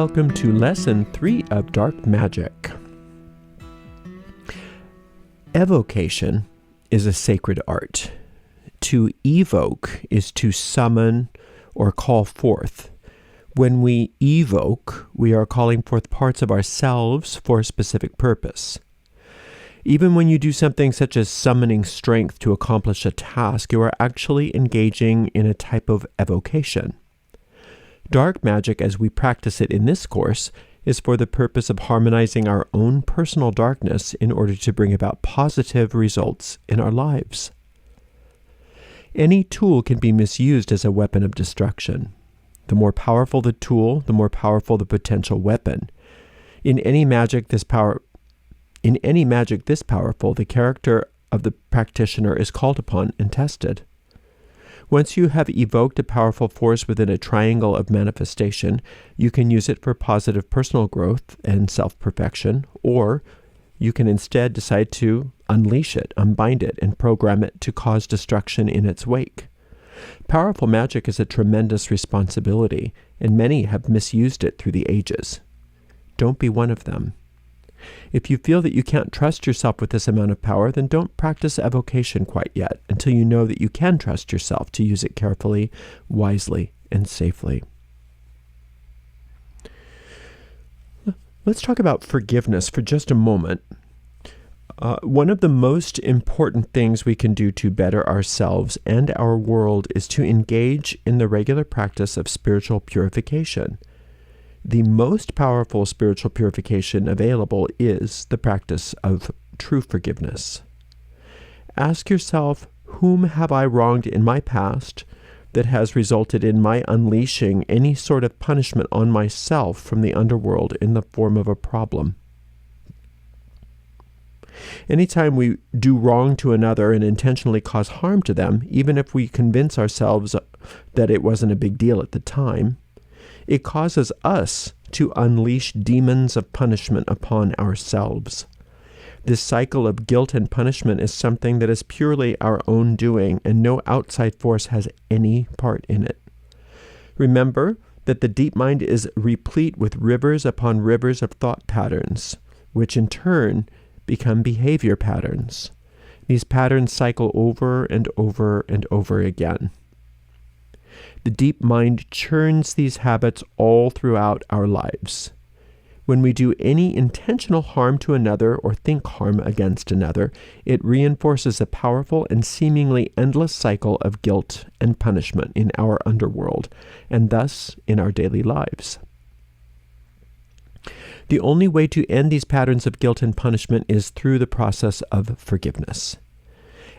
welcome to Lesson 3 of Dark Magic. Evocation is a sacred art. To evoke is to summon or call forth. When we evoke, we are calling forth parts of ourselves for a specific purpose. Even when you do something such as summoning strength to accomplish a task, you are actually engaging in a type of evocation. Dark magic, as we practice it in this course, is for the purpose of harmonizing our own personal darkness in order to bring about positive results in our lives. Any tool can be misused as a weapon of destruction. The more powerful the tool, the more powerful the potential weapon. In any magic this powerful, the character of the practitioner is called upon and tested. Once you have evoked a powerful force within a triangle of manifestation, you can use it for positive personal growth and self-perfection, or you can instead decide to unleash it, unbind it, and program it to cause destruction in its wake. Powerful magic is a tremendous responsibility, and many have misused it through the ages. Don't be one of them. If you feel that you can't trust yourself with this amount of power, then don't practice evocation quite yet until you know that you can trust yourself to use it carefully, wisely, and safely. Let's talk about forgiveness for just a moment. One of the most important things we can do to better ourselves and our world is to engage in the regular practice of spiritual purification. The most powerful spiritual purification available is the practice of true forgiveness. Ask yourself, whom have I wronged in my past that has resulted in my unleashing any sort of punishment on myself from the underworld in the form of a problem? Anytime we do wrong to another and intentionally cause harm to them, even if we convince ourselves that it wasn't a big deal at the time, it causes us to unleash demons of punishment upon ourselves. This cycle of guilt and punishment is something that is purely our own doing, and no outside force has any part in it. Remember that the deep mind is replete with rivers upon rivers of thought patterns, which in turn become behavior patterns. These patterns cycle over and over and over again. The deep mind churns these habits all throughout our lives. When we do any intentional harm to another or think harm against another, it reinforces a powerful and seemingly endless cycle of guilt and punishment in our underworld, and thus in our daily lives. The only way to end these patterns of guilt and punishment is through the process of forgiveness.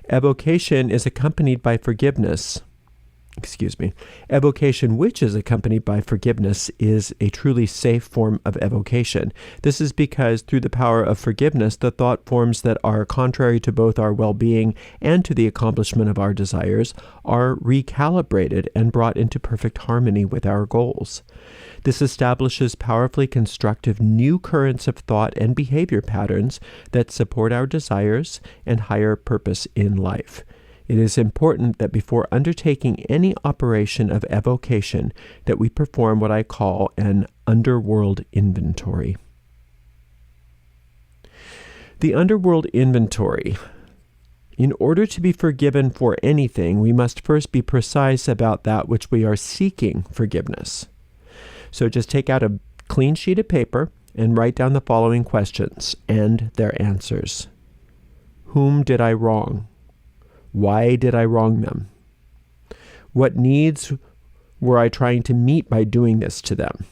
Evocation is accompanied by forgiveness. Evocation which is accompanied by forgiveness is a truly safe form of evocation. This is because through the power of forgiveness, the thought forms that are contrary to both our well-being and to the accomplishment of our desires are recalibrated and brought into perfect harmony with our goals. This establishes powerfully constructive new currents of thought and behavior patterns that support our desires and higher purpose in life. It is important that before undertaking any operation of evocation, that we perform what I call an underworld inventory. The underworld inventory. In order to be forgiven for anything, we must first be precise about that which we are seeking forgiveness. So just take out a clean sheet of paper and write down the following questions and their answers. Whom did I wrong? Why did I wrong them? What needs were I trying to meet by doing this to them?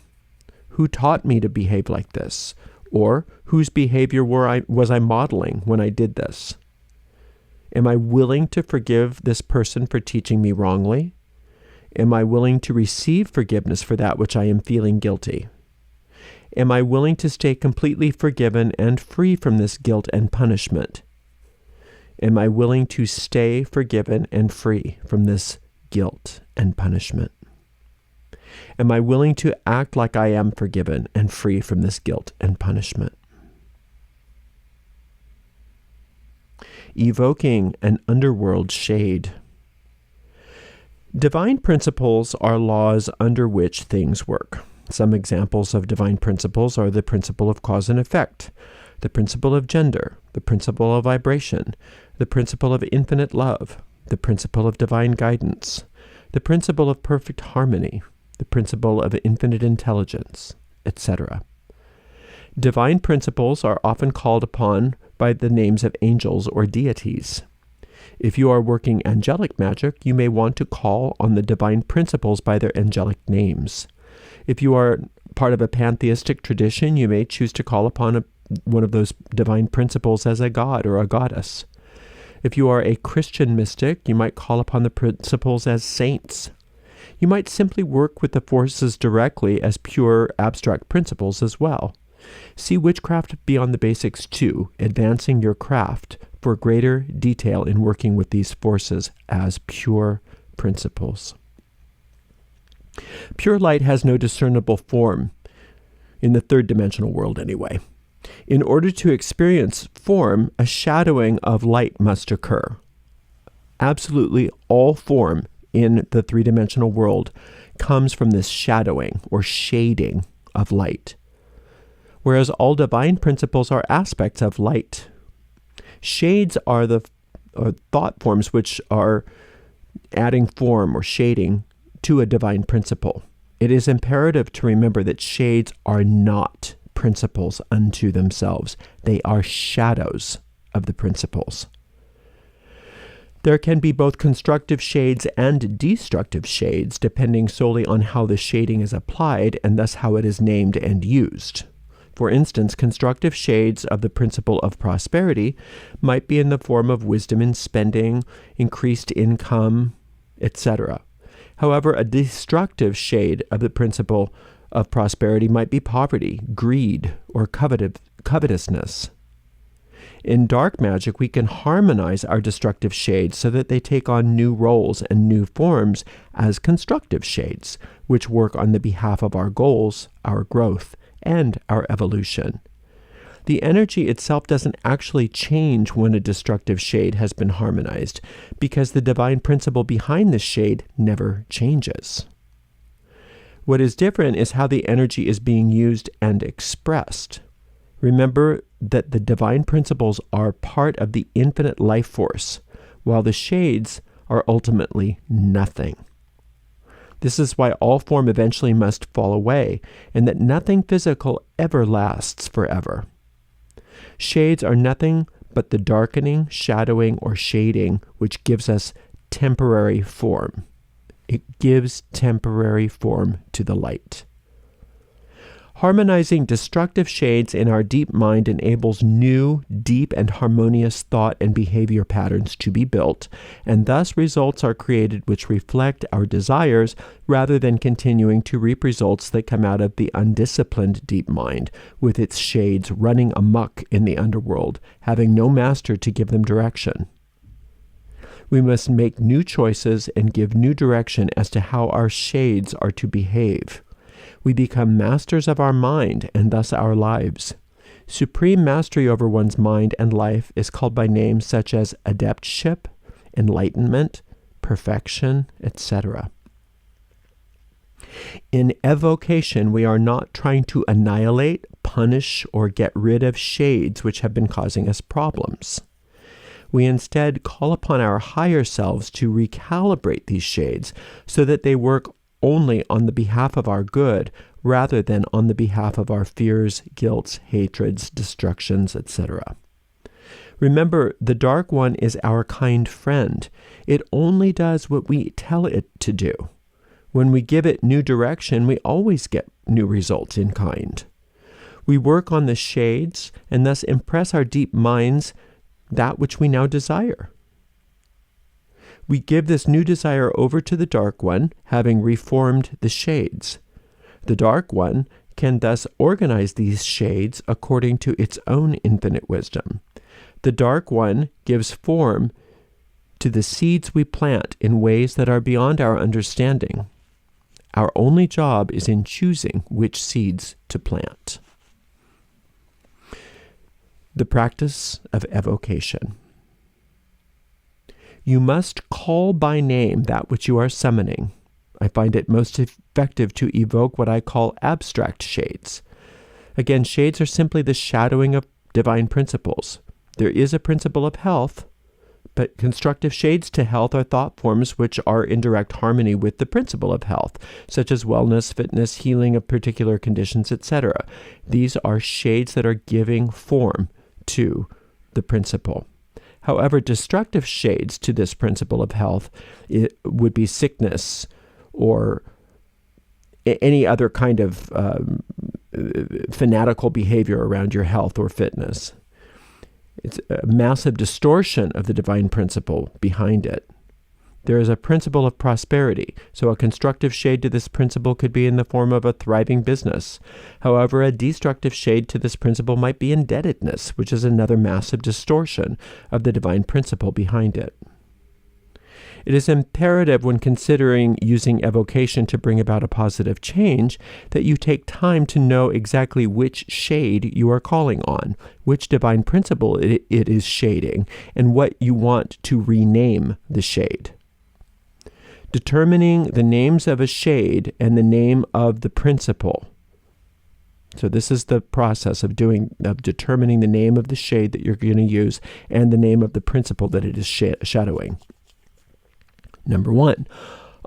Who taught me to behave like this? Or whose behavior was I modeling when I did this? Am I willing to forgive this person for teaching me wrongly? Am I willing to receive forgiveness for that which I am feeling guilty? Am I willing to stay completely forgiven and free from this guilt and punishment? Am I willing to stay forgiven and free from this guilt and punishment? Am I willing to act like I am forgiven and free from this guilt and punishment? Evoking an underworld shade. Divine principles are laws under which things work. Some examples of divine principles are the principle of cause and effect, the principle of gender, the principle of vibration, the principle of infinite love, the principle of divine guidance, the principle of perfect harmony, the principle of infinite intelligence, etc. Divine principles are often called upon by the names of angels or deities. If you are working angelic magic, you may want to call on the divine principles by their angelic names. If you are part of a pantheistic tradition, you may choose to call upon one of those divine principles as a god or a goddess. If you are a Christian mystic, you might call upon the principles as saints. You might simply work with the forces directly as pure abstract principles as well. See Witchcraft Beyond the Basics 2, Advancing Your Craft, for greater detail in working with these forces as pure principles. Pure light has no discernible form, in the third dimensional world anyway. In order to experience form, a shadowing of light must occur. Absolutely all form in the three-dimensional world comes from this shadowing or shading of light, whereas all divine principles are aspects of light. Shades are the thought forms which are adding form or shading to a divine principle. It is imperative to remember that shades are not principles unto themselves. They are shadows of the principles. There can be both constructive shades and destructive shades, depending solely on how the shading is applied and thus how it is named and used. For instance, constructive shades of the principle of prosperity might be in the form of wisdom in spending, increased income, etc. However, a destructive shade of the principle of prosperity might be poverty, greed, or covetousness. In dark magic, we can harmonize our destructive shades so that they take on new roles and new forms as constructive shades, which work on the behalf of our goals, our growth, and our evolution. The energy itself doesn't actually change when a destructive shade has been harmonized, because the divine principle behind the shade never changes. What is different is how the energy is being used and expressed. Remember that the divine principles are part of the infinite life force, while the shades are ultimately nothing. This is why all form eventually must fall away, and that nothing physical ever lasts forever. Shades are nothing but the darkening, shadowing, or shading which gives us temporary form. It gives temporary form to the light. Harmonizing destructive shades in our deep mind enables new, deep, and harmonious thought and behavior patterns to be built, and thus results are created which reflect our desires rather than continuing to reap results that come out of the undisciplined deep mind, with its shades running amok in the underworld, having no master to give them direction. We must make new choices and give new direction as to how our shades are to behave. We become masters of our mind and thus our lives. Supreme mastery over one's mind and life is called by names such as adeptship, enlightenment, perfection, etc. In evocation, we are not trying to annihilate, punish, or get rid of shades which have been causing us problems. We instead call upon our higher selves to recalibrate these shades so that they work only on the behalf of our good rather than on the behalf of our fears, guilts, hatreds, destructions, etc. Remember, the Dark One is our kind friend. It only does what we tell it to do. When we give it new direction, we always get new results in kind. We work on the shades and thus impress our deep minds that which we now desire. We give this new desire over to the Dark One, having reformed the shades. The Dark One can thus organize these shades according to its own infinite wisdom. The Dark One gives form to the seeds we plant in ways that are beyond our understanding. Our only job is in choosing which seeds to plant. The practice of evocation. You must call by name that which you are summoning. I find it most effective to evoke what I call abstract shades. Again, shades are simply the shadowing of divine principles. There is a principle of health, but constructive shades to health are thought forms which are in direct harmony with the principle of health, such as wellness, fitness, healing of particular conditions, etc. These are shades that are giving form to the principle. However, destructive shades to this principle of health would be sickness or any other kind of fanatical behavior around your health or fitness. It's a massive distortion of the divine principle behind it. There is a principle of prosperity, so a constructive shade to this principle could be in the form of a thriving business. However, a destructive shade to this principle might be indebtedness, which is another massive distortion of the divine principle behind it. It is imperative when considering using evocation to bring about a positive change that you take time to know exactly which shade you are calling on, which divine principle it is shading, and what you want to rename the shade. Determining the names of a shade and the name of the principle. So this is the process of determining the name of the shade that you're going to use and the name of the principle that it is shadowing. Number 1,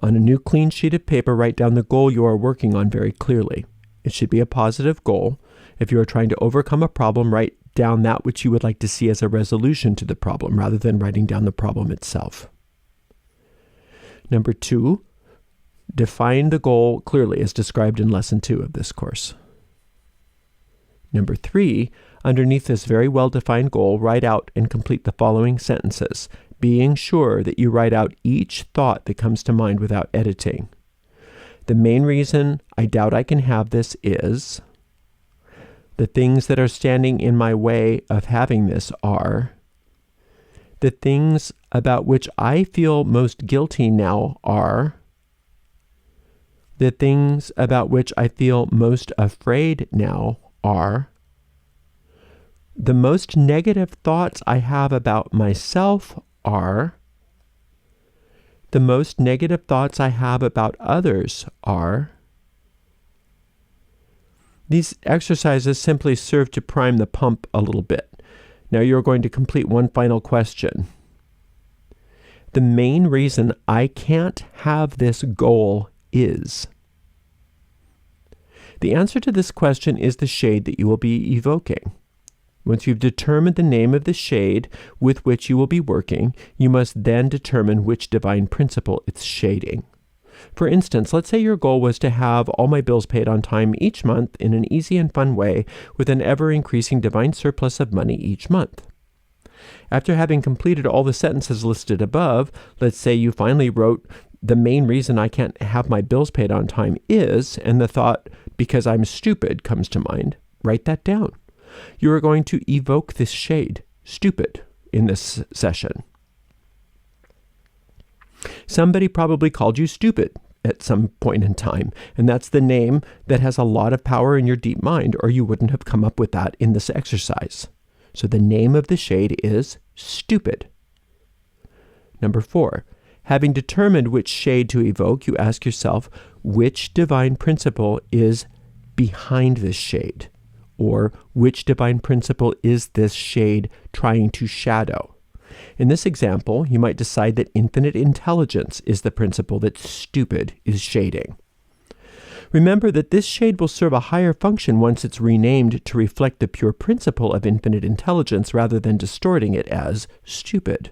on a new clean sheet of paper, write down the goal you are working on very clearly. It should be a positive goal. If you are trying to overcome a problem, write down that which you would like to see as a resolution to the problem, rather than writing down the problem itself. Number 2, define the goal clearly as described in Lesson 2 of this course. Number 3, underneath this very well-defined goal, write out and complete the following sentences, being sure that you write out each thought that comes to mind without editing. The main reason I doubt I can have this is, the things that are standing in my way of having this are, the things about which I feel most guilty now are, the things about which I feel most afraid now are, the most negative thoughts I have about myself are, the most negative thoughts I have about others are. These exercises simply serve to prime the pump a little bit. Now you're going to complete one final question. The main reason I can't have this goal is. The answer to this question is the shade that you will be evoking. Once you've determined the name of the shade with which you will be working, you must then determine which divine principle it's shading. For instance, let's say your goal was to have all my bills paid on time each month in an easy and fun way with an ever-increasing divine surplus of money each month. After having completed all the sentences listed above, let's say you finally wrote, the main reason I can't have my bills paid on time is, and the thought, because I'm stupid, comes to mind. Write that down. You are going to evoke this shade, stupid, in this session. Somebody probably called you stupid at some point in time, and that's the name that has a lot of power in your deep mind, or you wouldn't have come up with that in this exercise. So the name of the shade is stupid. Number 4, having determined which shade to evoke, you ask yourself, which divine principle is behind this shade? Or which divine principle is this shade trying to shadow? In this example, you might decide that infinite intelligence is the principle that stupid is shading. Remember that this shade will serve a higher function once it's renamed to reflect the pure principle of infinite intelligence rather than distorting it as stupid.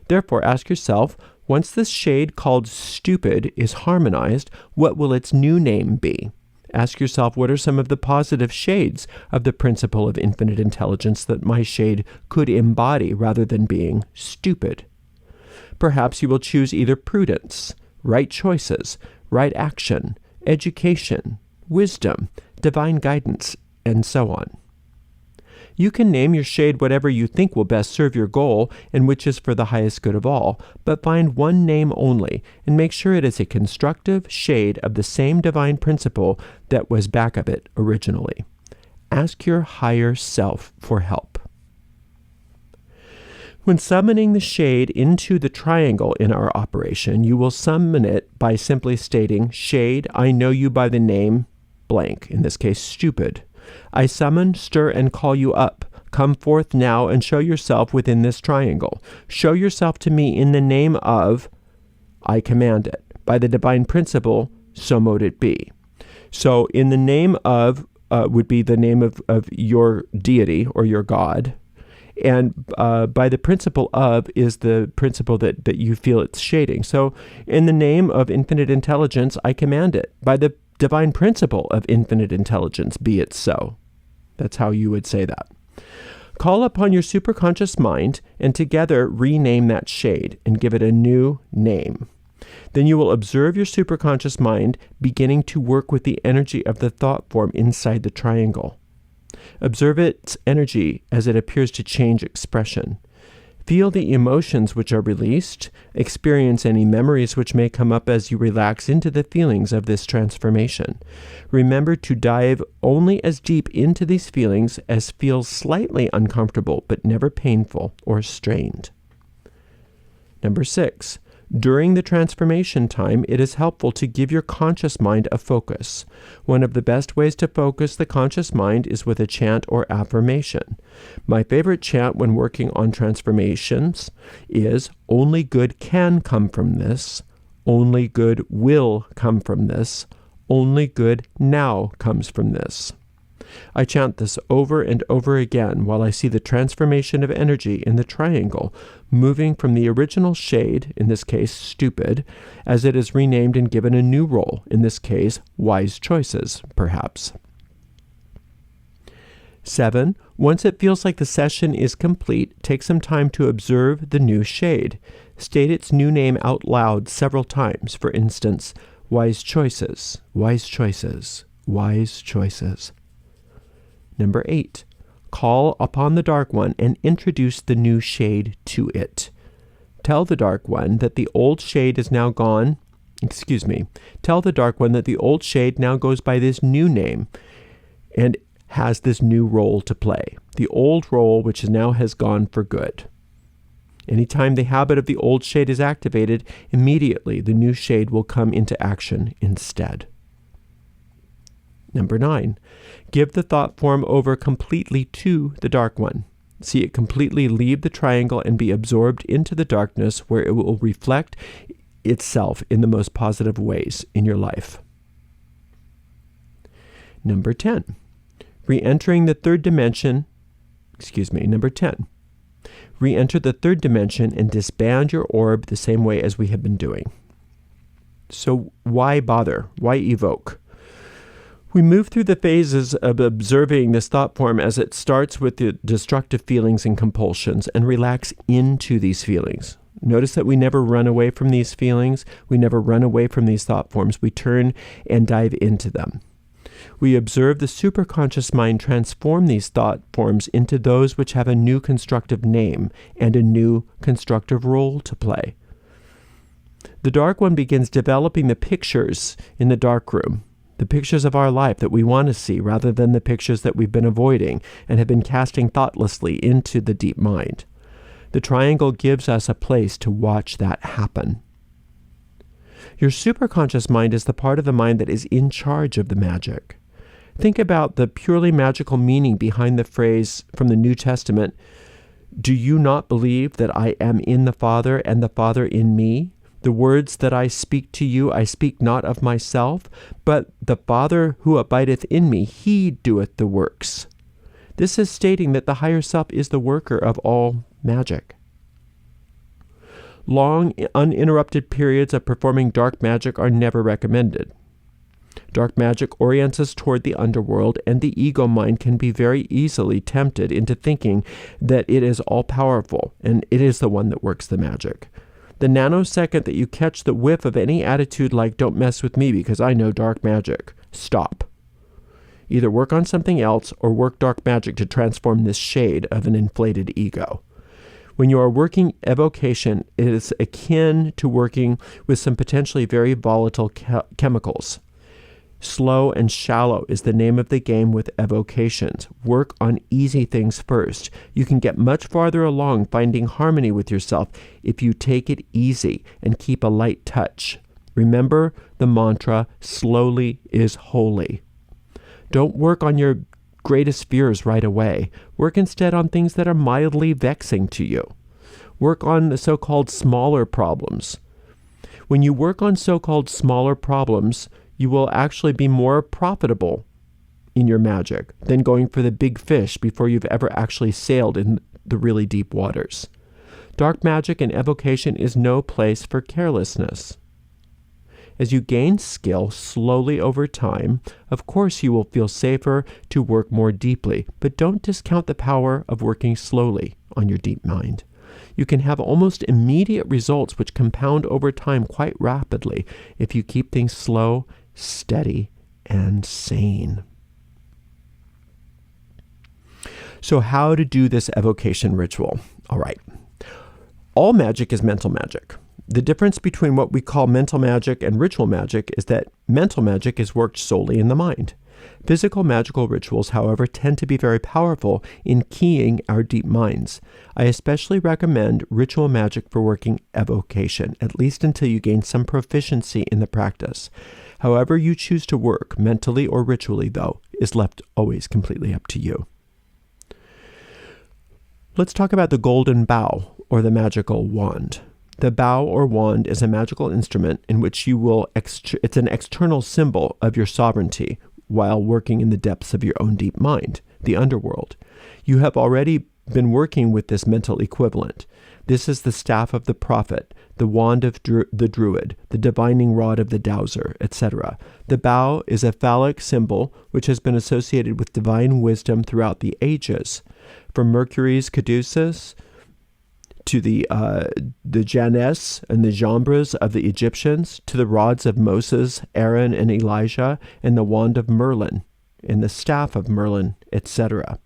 Therefore, ask yourself, once this shade called stupid is harmonized, what will its new name be? Ask yourself, what are some of the positive shades of the principle of infinite intelligence that my shade could embody rather than being stupid? Perhaps you will choose either prudence, right choices, right action, education, wisdom, divine guidance, and so on. You can name your shade whatever you think will best serve your goal and which is for the highest good of all, but find one name only and make sure it is a constructive shade of the same divine principle that was back of it originally. Ask your higher self for help. When summoning the shade into the triangle in our operation, you will summon it by simply stating, "Shade, I know you by the name blank," in this case, stupid. I summon, stir, and call you up. Come forth now and show yourself within this triangle. Show yourself to me in the name of, I command it. By the divine principle, so mote it be. So in the name of would be the name of your deity or your God. And by the principle of is the principle that you feel it's shading. So in the name of infinite intelligence, I command it. By the divine principle of infinite intelligence, be it so. That's how you would say that. Call upon your superconscious mind and together rename that shade and give it a new name. Then you will observe your superconscious mind beginning to work with the energy of the thought form inside the triangle. Observe its energy as it appears to change expression. Feel the emotions which are released. Experience any memories which may come up as you relax into the feelings of this transformation. Remember to dive only as deep into these feelings as feels slightly uncomfortable but never painful or strained. Number 6. During the transformation time, it is helpful to give your conscious mind a focus. One of the best ways to focus the conscious mind is with a chant or affirmation. My favorite chant when working on transformations is, "Only good can come from this. Only good will come from this. Only good now comes from this." I chant this over and over again while I see the transformation of energy in the triangle moving from the original shade, in this case stupid, as it is renamed and given a new role, in this case wise choices, perhaps. 7. Once it feels like the session is complete, take some time to observe the new shade. State its new name out loud several times. For instance, wise choices, wise choices, wise choices. Number 8, call upon the Dark One and introduce the new shade to it. Tell the Dark One that the old shade is now gone. Tell the Dark One that the old shade now goes by this new name and has this new role to play. The old role which now has gone for good. Anytime the habit of the old shade is activated, immediately the new shade will come into action instead. Number 9, give the thought form over completely to the Dark One. See it completely leave the triangle and be absorbed into the darkness where it will reflect itself in the most positive ways in your life. Number 10, re-entering the third dimension, Number 10, re-enter the third dimension and disband your orb the same way as we have been doing. So why bother? Why evoke? We move through the phases of observing this thought form as it starts with the destructive feelings and compulsions and relax into these feelings. Notice that we never run away from these feelings. We never run away from these thought forms. We turn and dive into them. We observe the superconscious mind transform these thought forms into those which have a new constructive name and a new constructive role to play. The Dark One begins developing the pictures in the dark room. The pictures of our life that we want to see rather than the pictures that we've been avoiding and have been casting thoughtlessly into the deep mind. The triangle gives us a place to watch that happen. Your superconscious mind is the part of the mind that is in charge of the magic. Think about the purely magical meaning behind the phrase from the New Testament, "Do you not believe that I am in the Father and the Father in me? The words that I speak to you, I speak not of myself, but the Father who abideth in me, he doeth the works." This is stating that the higher self is the worker of all magic. Long, uninterrupted periods of performing dark magic are never recommended. Dark magic orients us toward the underworld, and the ego mind can be very easily tempted into thinking that it is all-powerful, and it is the one that works the magic. The nanosecond that you catch the whiff of any attitude like, "Don't mess with me because I know dark magic," stop. Either work on something else or work dark magic to transform this shade of an inflated ego. When you are working evocation, it is akin to working with some potentially very volatile chemicals. Slow and shallow is the name of the game with evocations. Work on easy things first. You can get much farther along finding harmony with yourself if you take it easy and keep a light touch. Remember the mantra, slowly is holy. Don't work on your greatest fears right away. Work instead on things that are mildly vexing to you. Work on the so-called smaller problems. When you work on so-called smaller problems, you will actually be more profitable in your magic than going for the big fish before you've ever actually sailed in the really deep waters. Dark magic and evocation is no place for carelessness. As you gain skill slowly over time, of course you will feel safer to work more deeply, but don't discount the power of working slowly on your deep mind. You can have almost immediate results which compound over time quite rapidly if you keep things slow, steady, and sane. So how to do this evocation ritual? All right. All magic is mental magic. The difference between what we call mental magic and ritual magic is that mental magic is worked solely in the mind. Physical magical rituals, however, tend to be very powerful in keying our deep minds. I especially recommend ritual magic for working evocation, at least until you gain some proficiency in the practice. However you choose to work, mentally or ritually, though, is left always completely up to you. Let's talk about the golden bow, or the magical wand. The bow or wand is a magical instrument in which you will it's an external symbol of your sovereignty while working in the depths of your own deep mind, the underworld. You have already been working with this mental equivalent. This is the staff of the prophet, the wand of the druid, the divining rod of the dowser, etc. The bow is a phallic symbol which has been associated with divine wisdom throughout the ages. From Mercury's caduceus to the Jannes and the jambres of the Egyptians, to the rods of Moses, Aaron, and Elijah, and the wand of Merlin, and the staff of Merlin, etc.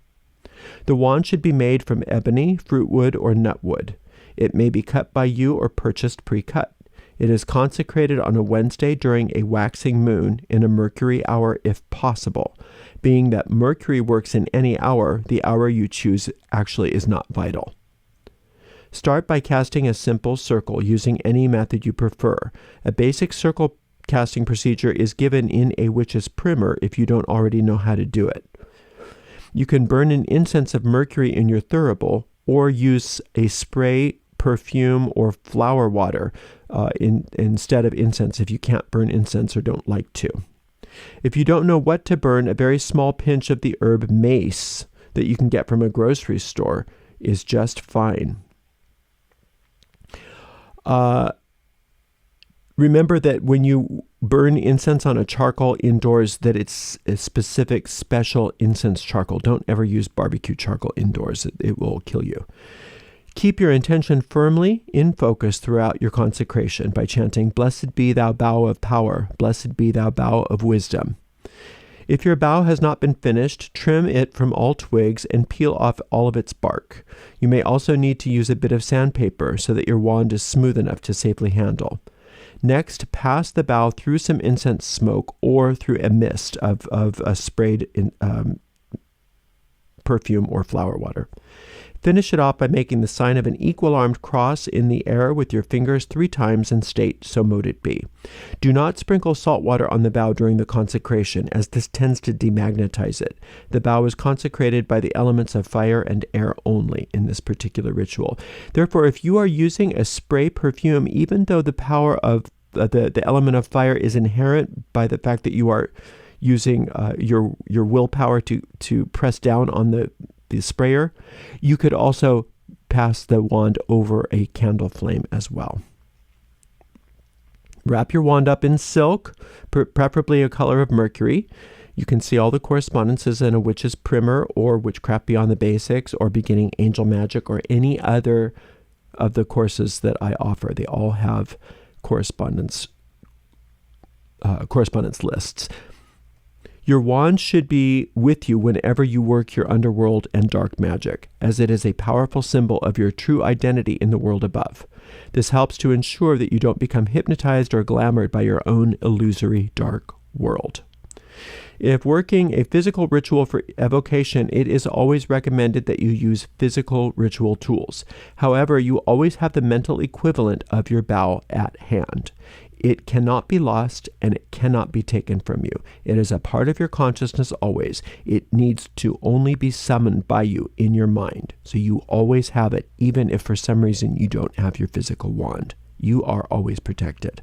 The wand should be made from ebony, fruitwood, or nutwood. It may be cut by you or purchased pre-cut. It is consecrated on a Wednesday during a waxing moon in a Mercury hour if possible. Being that Mercury works in any hour, the hour you choose actually is not vital. Start by casting a simple circle using any method you prefer. A basic circle casting procedure is given in a witch's primer if you don't already know how to do it. You can burn an incense of mercury in your thurible or use a spray, perfume, or flower water instead of incense if you can't burn incense or don't like to. If you don't know what to burn, a very small pinch of the herb mace that you can get from a grocery store is just fine. Remember that when you burn incense on a charcoal indoors, that it's a specific special incense charcoal. Don't ever use barbecue charcoal indoors. It will kill you. Keep your intention firmly in focus throughout your consecration by chanting, "Blessed be thou bough of power, blessed be thou bough of wisdom." If your bough has not been finished, trim it from all twigs and peel off all of its bark. You may also need to use a bit of sandpaper so that your wand is smooth enough to safely handle. Next, pass the bough through some incense smoke or through a mist of a sprayed perfume or flower water. Finish it off by making the sign of an equal-armed cross in the air with your fingers 3 times and state, "So mote it be." Do not sprinkle salt water on the bough during the consecration, as this tends to demagnetize it. The bough is consecrated by the elements of fire and air only in this particular ritual. Therefore, if you are using a spray perfume, even though the power of the element of fire is inherent by the fact that you are using your willpower to press down on the sprayer, you could also pass the wand over a candle flame as well. Wrap your wand up in silk, preferably a color of mercury. You can see all the correspondences in a witch's primer or Witchcraft Beyond the Basics or Beginning Angel Magic or any other of the courses that I offer. They all have correspondence lists. Your wand should be with you whenever you work your underworld and dark magic, as it is a powerful symbol of your true identity in the world above. This helps to ensure that you don't become hypnotized or glamored by your own illusory dark world. If working a physical ritual for evocation, it is always recommended that you use physical ritual tools. However, you always have the mental equivalent of your bow at hand. It cannot be lost and it cannot be taken from you. It is a part of your consciousness always. It needs to only be summoned by you in your mind. So you always have it, even if for some reason you don't have your physical wand. You are always protected.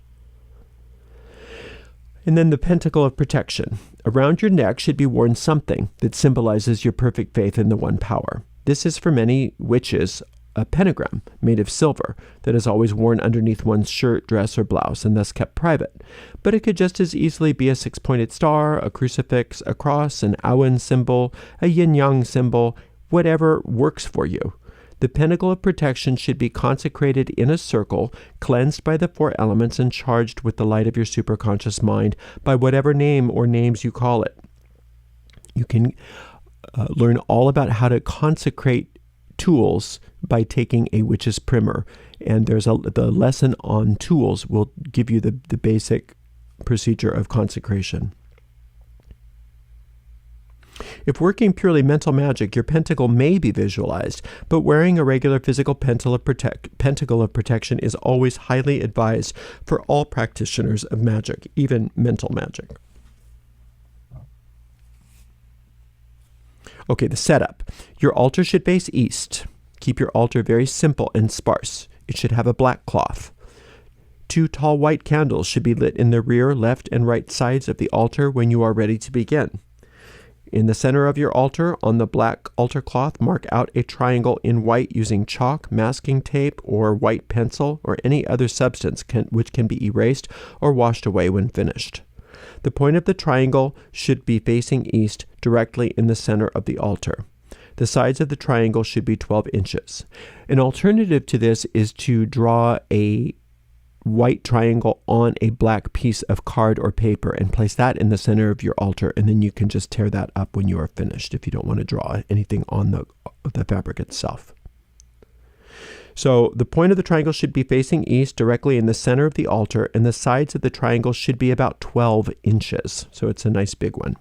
And then the pentacle of protection. Around your neck should be worn something that symbolizes your perfect faith in the one power. This is for many witches a pentagram made of silver that is always worn underneath one's shirt, dress, or blouse, and thus kept private. But it could just as easily be a six-pointed star, a crucifix, a cross, an Awen symbol, a yin-yang symbol, whatever works for you. The pentacle of protection should be consecrated in a circle, cleansed by the four elements and charged with the light of your superconscious mind by whatever name or names you call it. You can learn all about how to consecrate tools by taking a witch's primer. And the lesson on tools will give you the basic procedure of consecration. If working purely mental magic, your pentacle may be visualized, but wearing a regular physical pentacle of protection is always highly advised for all practitioners of magic, even mental magic. Okay, the setup. Your altar should face east. Keep your altar very simple and sparse. It should have a black cloth. 2 tall white candles should be lit in the rear, left, and right sides of the altar when you are ready to begin. In the center of your altar, on the black altar cloth, mark out a triangle in white using chalk, masking tape, or white pencil, or any other substance which can be erased or washed away when finished. The point of the triangle should be facing east, directly in the center of the altar. The sides of the triangle should be 12 inches. An alternative to this is to draw a white triangle on a black piece of card or paper and place that in the center of your altar, and then you can just tear that up when you are finished if you don't want to draw anything on the fabric itself. So the point of the triangle should be facing east, directly in the center of the altar, and the sides of the triangle should be about 12 inches. So it's a nice big one.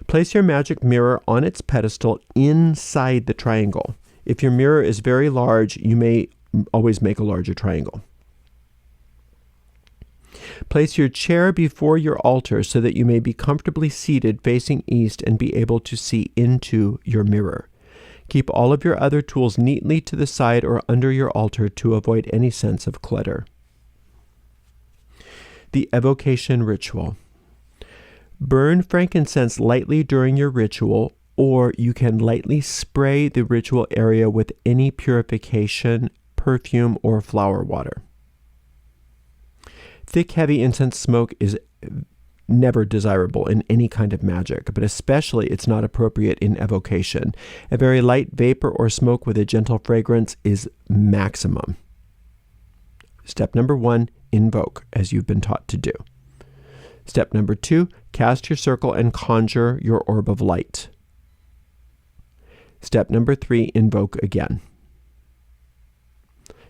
Place your magic mirror on its pedestal inside the triangle. If your mirror is very large, you may always make a larger triangle. Place your chair before your altar so that you may be comfortably seated facing east and be able to see into your mirror. Keep all of your other tools neatly to the side or under your altar to avoid any sense of clutter. The evocation ritual. Burn frankincense lightly during your ritual, or you can lightly spray the ritual area with any purification, perfume, or flower water. Thick, heavy incense smoke is never desirable in any kind of magic, but especially it's not appropriate in evocation. A very light vapor or smoke with a gentle fragrance is maximum. Step number 1, invoke, as you've been taught to do. Step number 2, cast your circle and conjure your orb of light. Step number 3, invoke again.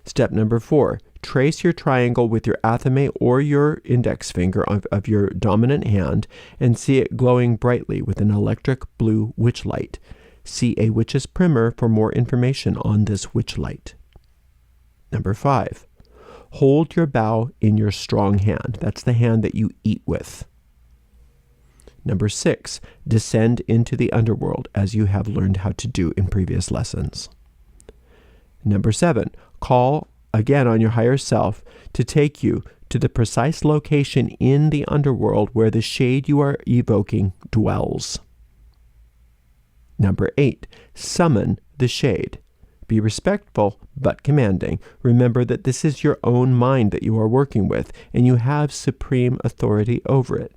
Step number 4, trace your triangle with your athame or your index finger of your dominant hand and see it glowing brightly with an electric blue witch light. See a witch's primer for more information on this witch light. Number 5, hold your bow in your strong hand. That's the hand that you eat with. Number 6, descend into the underworld as you have learned how to do in previous lessons. Number 7, call again on your higher self to take you to the precise location in the underworld where the shade you are evoking dwells. Number 8, summon the shade. Be respectful but commanding. Remember that this is your own mind that you are working with, and you have supreme authority over it.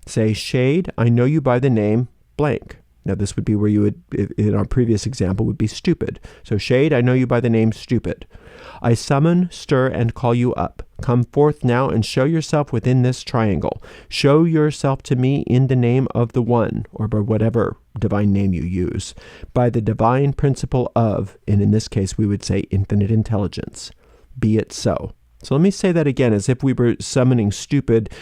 Say, shade, I know you by the name blank. Now this would be where you would, in our previous example, would be stupid. So shade, I know you by the name stupid. I summon, stir, and call you up. Come forth now and show yourself within this triangle. Show yourself to me in the name of the One, or by whatever divine name you use, by the divine principle of, and in this case we would say infinite intelligence. Be it so. So let me say that again, as if we were summoning stupid,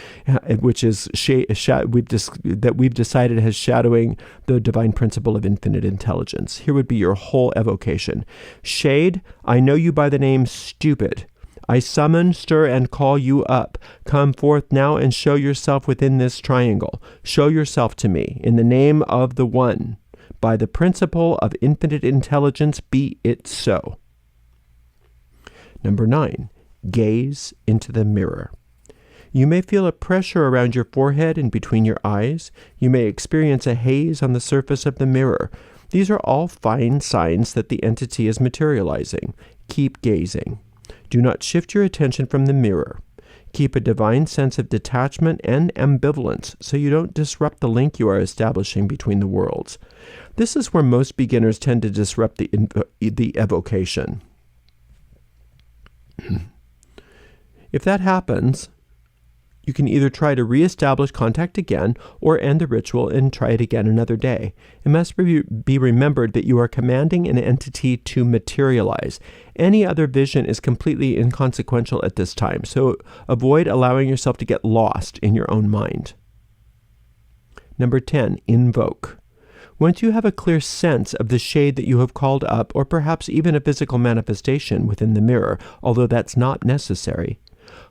which is that we've decided as shadowing the divine principle of infinite intelligence. Here would be your whole evocation. Shade, I know you by the name stupid. I summon, stir, and call you up. Come forth now and show yourself within this triangle. Show yourself to me in the name of the One. By the principle of infinite intelligence, be it so. Number 9. Gaze into the mirror. You may feel a pressure around your forehead and between your eyes. You may experience a haze on the surface of the mirror. These are all fine signs that the entity is materializing. Keep gazing. Do not shift your attention from the mirror. Keep a divine sense of detachment and ambivalence so you don't disrupt the link you are establishing between the worlds. This is where most beginners tend to disrupt the evocation. If that happens, you can either try to reestablish contact again or end the ritual and try it again another day. It must be remembered that you are commanding an entity to materialize. Any other vision is completely inconsequential at this time, so avoid allowing yourself to get lost in your own mind. Number 10, invoke. Once you have a clear sense of the shade that you have called up, or perhaps even a physical manifestation within the mirror, although that's not necessary,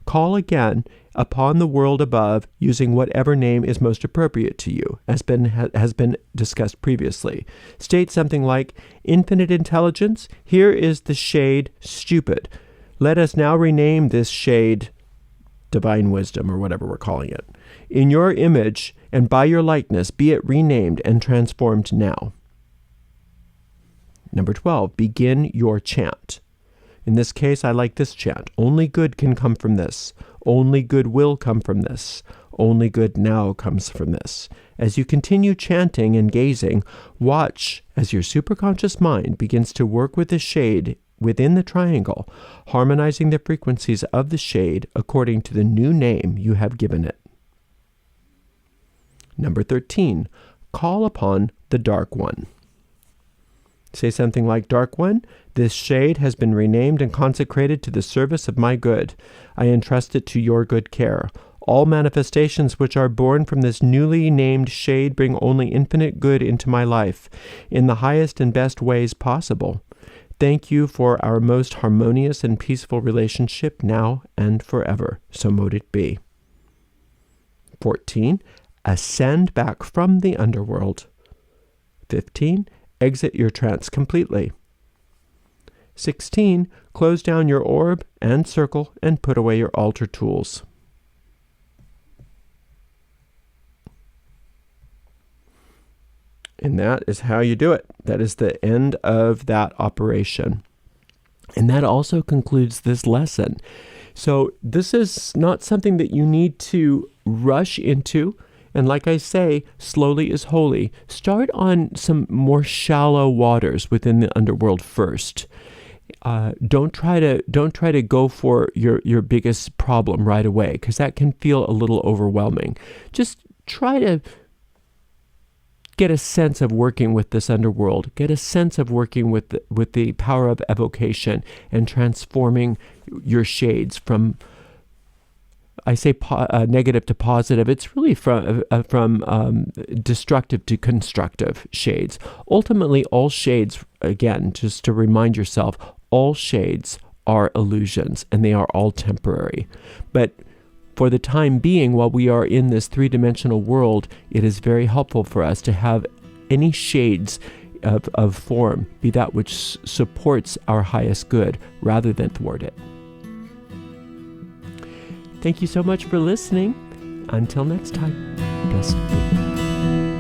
call again upon the world above using whatever name is most appropriate to you, as has been discussed previously. State something like, Infinite Intelligence, here is the shade stupid. Let us now rename this shade Divine Wisdom, or whatever we're calling it. In your image and by your likeness, be it renamed and transformed now. Number 12, begin your chant. In this case, I like this chant. Only good can come from this. Only good will come from this. Only good now comes from this. As you continue chanting and gazing, watch as your superconscious mind begins to work with the shade within the triangle, harmonizing the frequencies of the shade according to the new name you have given it. Number 13, call upon the Dark One. Say something like, Dark One, this shade has been renamed and consecrated to the service of my good. I entrust it to your good care. All manifestations which are born from this newly named shade bring only infinite good into my life, in the highest and best ways possible. Thank you for our most harmonious and peaceful relationship now and forever. So mote it be. 14, ascend back from the underworld. 15, exit your trance completely. 16, close down your orb and circle and put away your altar tools. And that is how you do it. That is the end of that operation. And that also concludes this lesson. So this is not something that you need to rush into. And like I say, slowly is holy. Start on some more shallow waters within the underworld first. Don't try to go for your biggest problem right away, because that can feel a little overwhelming. Just try to get a sense of working with this underworld. Get a sense of working with the power of evocation and transforming your shades from, I say negative to positive. It's really from destructive to constructive shades. Ultimately, all shades, again, just to remind yourself, all shades are illusions, and they are all temporary. But for the time being, while we are in this three-dimensional world, it is very helpful for us to have any shades of form be that which supports our highest good rather than thwart it. Thank you so much for listening. Until next time, blessed be.